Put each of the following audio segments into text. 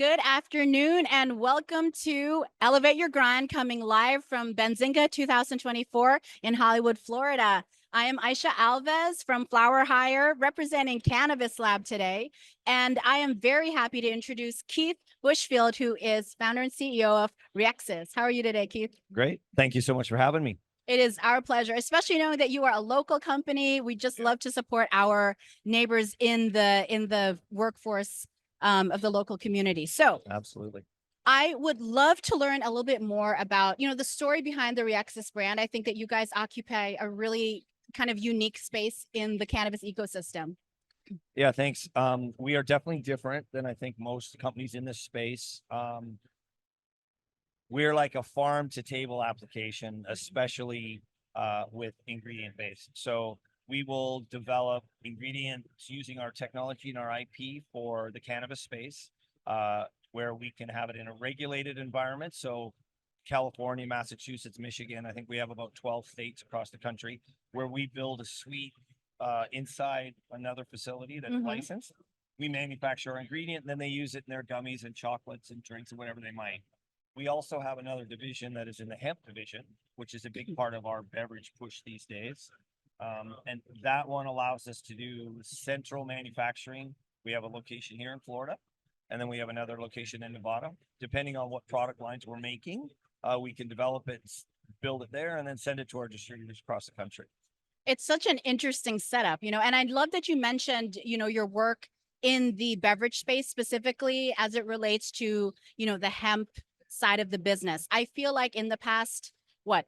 Good afternoon and welcome to Elevate Your Grind, coming live from Benzinga 2024 in Hollywood, Florida. I am Aisha Alves from Flower Hire, representing Cannabis Lab today. And I am very happy to introduce Keith Bushfield, who is founder and CEO of Rexis. How are you today, Keith? Great. Thank you so much for having me. It is our pleasure, especially knowing that you are a local company. We just love to support our neighbors in the workforce of the local community. So Absolutely. I would love to learn a little bit more about, the story behind the Rexis brand. I think that you guys occupy a really kind of unique space in the cannabis ecosystem. Yeah, thanks. We are definitely different than I think most companies in this space. We're like a farm to table application, especially with ingredient based. So we will develop ingredients using our technology and our IP for the cannabis space, where we can have it in a regulated environment. So California, Massachusetts, Michigan, I think we have about 12 states across the country where we build a suite inside another facility that's licensed. We manufacture our ingredient and then they use it in their gummies and chocolates and drinks and whatever they might. We also have another division that is in the hemp division, which is a big part of our beverage push these days. And that one allows us to do central manufacturing. We have a location here in Florida, and then we have another location in Nevada. Depending on what product lines we're making, we can develop it, build it there, and then send it to our distributors across the country. It's such an interesting setup, and I love that you mentioned, your work in the beverage space, specifically as it relates to, the hemp side of the business. I feel like in the past,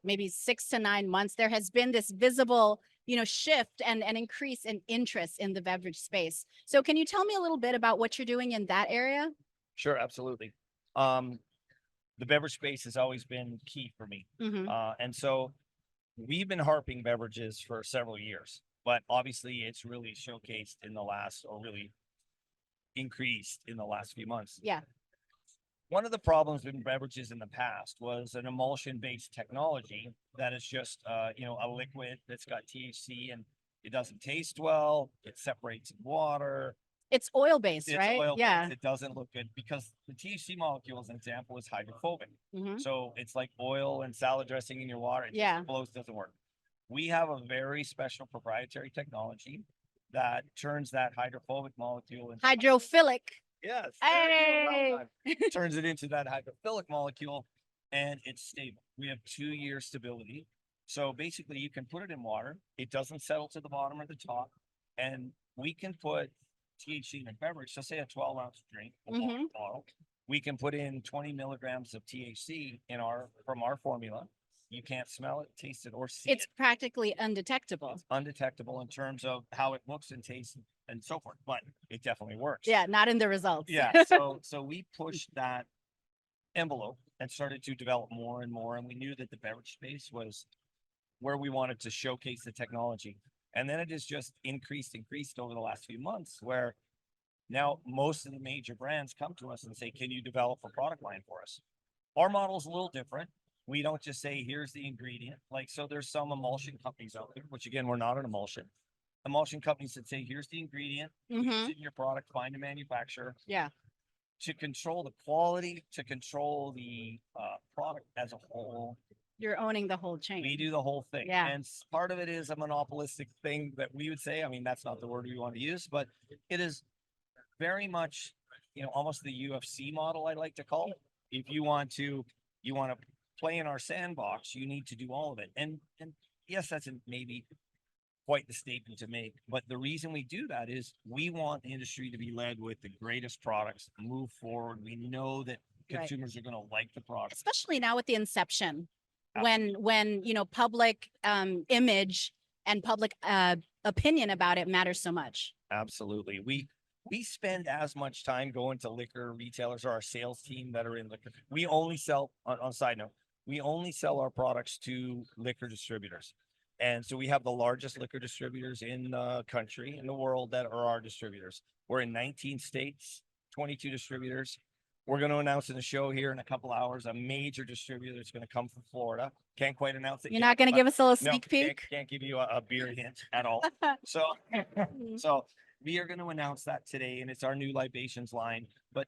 maybe 6 to 9 months, there has been this visible, shift and an increase in interest in the beverage space. So can you tell me a little bit about what you're doing in that area? Sure, absolutely. The beverage space has always been key for me. And so we've been harping beverages for several years, but obviously it's really showcased in the last, or really increased in the last few months. Yeah. One of the problems with beverages in the past was an emulsion-based technology that is just, a liquid that's got THC and it doesn't taste well. It separates in water. It's oil-based, It's right? oil-based. Yeah. It doesn't look good because the THC molecule, as an example, is hydrophobic. So it's like oil and salad dressing in your water. It just flows, doesn't work. We have a very special proprietary technology that turns that hydrophobic molecule into Hydrophilic. Yes. Hey. Turns it into that hydrophilic molecule, and it's stable. We have 2-year stability. So basically, you can put it in water. It doesn't settle to the bottom or the top, and we can put THC in a beverage. So say a 12-ounce drink, a water bottle. We can put in 20 milligrams of THC from our formula. You can't smell it, taste it, or see it. It's practically undetectable. It's undetectable in terms of how it looks and tastes and so forth, but it definitely works. Yeah, not in the results. Yeah. So we pushed that envelope and started to develop more and more. And we knew that the beverage space was where we wanted to showcase the technology. And then it has just increased over the last few months, where now most of the major brands come to us and say, can you develop a product line for us? Our model is a little different. We don't just say, here's the ingredient. So there's some emulsion companies out there, which again, we're not an emulsion companies that say, here's the ingredient, it's in your product, find a manufacturer. Yeah. To control the quality, to control the product as a whole. You're owning the whole chain. We do the whole thing. Yeah. And part of it is a monopolistic thing that we would say. I mean, that's not the word we want to use, but it is very much, almost the UFC model, I like to call it. If you want to play in our sandbox, you need to do all of it. And yes, that's maybe quite the statement to make, but the reason we do that is we want the industry to be led with the greatest products, move forward. We know that consumers are going to like the product, especially now with the inception. When public image and public opinion about it matters so much. Absolutely. We spend as much time going to liquor retailers or our sales team that are in liquor. We only sell, on a side note, we only sell our products to liquor distributors. And so we have the largest liquor distributors in the country, in the world, that are our distributors. We're in 19 states, 22 distributors. We're going to announce in the show here in a couple hours a major distributor that's going to come from Florida. Can't quite announce it. You're not going to give us a little sneak peek? Can't give you a beer hint at all. So we are going to announce that today, and it's our new libations line. But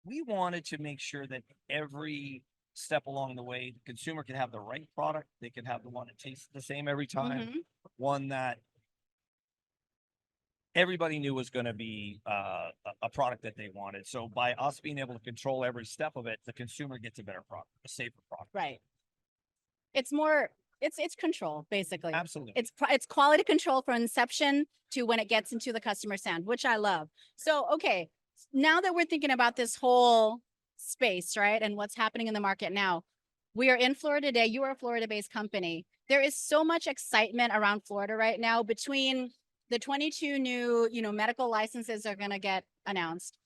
we wanted to make sure that every step along the way, the consumer can have the right product. They can have the one that tastes the same every time, Mhm. one that everybody knew was going to be a product that they wanted. So by us being able to control every step of it, the consumer gets a better product, a safer product. Right. It's more, it's control, basically. Absolutely. It's quality control from inception to when it gets into the customer's hand, which I love. So, okay, now that we're thinking about this whole space, right, and what's happening in the market now, we are in Florida today. You are a Florida-based company. There is so much excitement around Florida right now between the 22 new, medical licenses are going to get announced.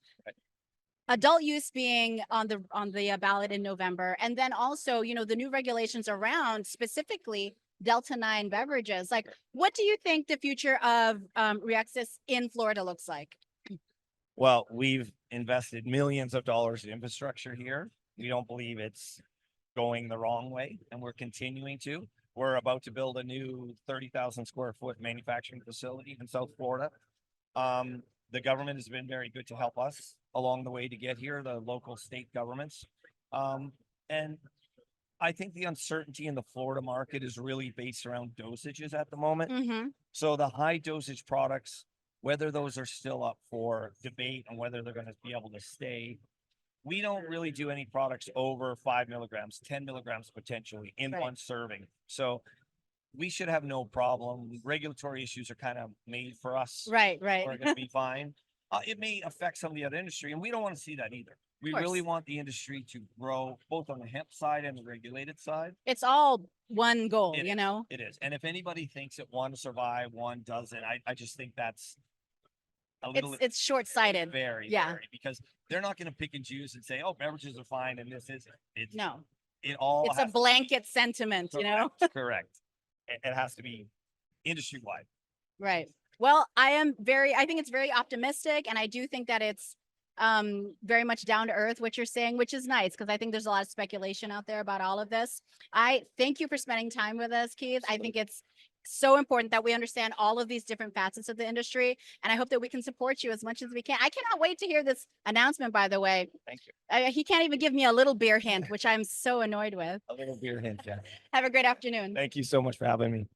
Adult use being on the ballot in November, and then also, the new regulations around specifically Delta-9 beverages. Like, what do you think the future of Rexis in Florida looks like? Well, we've invested millions of dollars in infrastructure here. We don't believe it's going the wrong way, and we're continuing to. We're about to build a new 30,000 square foot manufacturing facility in South Florida. The government has been very good to help us along the way to get here, the local state governments. And I think the uncertainty in the Florida market is really based around dosages at the moment. Mm-hmm. So the high dosage products, whether those are still up for debate and whether they're going to be able to stay, we don't really do any products over 5 milligrams, 10 milligrams potentially in one serving. So we should have no problem. Regulatory issues are kind of made for us. Right. We're going to be fine. It may affect some of the other industry, and we don't want to see that either. We really want the industry to grow both on the hemp side and the regulated side. It's all one goal, It is. And if anybody thinks that one survive, one doesn't, I just think that's a little. It's short-sighted. Very, because they're not going to pick and choose and say, "Oh, beverages are fine," and this isn't. It's No. It all. It's a blanket sentiment, Correct. It has to be industry wide. Right. Well, I think it's very optimistic, and I do think that it's very much down to earth what you're saying, which is nice because I think there's a lot of speculation out there about all of this. I thank you for spending time with us, Keith. I think it's so important that we understand all of these different facets of the industry, and I hope that we can support you as much as we can. I cannot wait to hear this announcement, by the way. Thank you. He can't even give me a little beer hint, which I'm so annoyed with. A little beer hint, yeah. Have a great afternoon. Thank you so much for having me.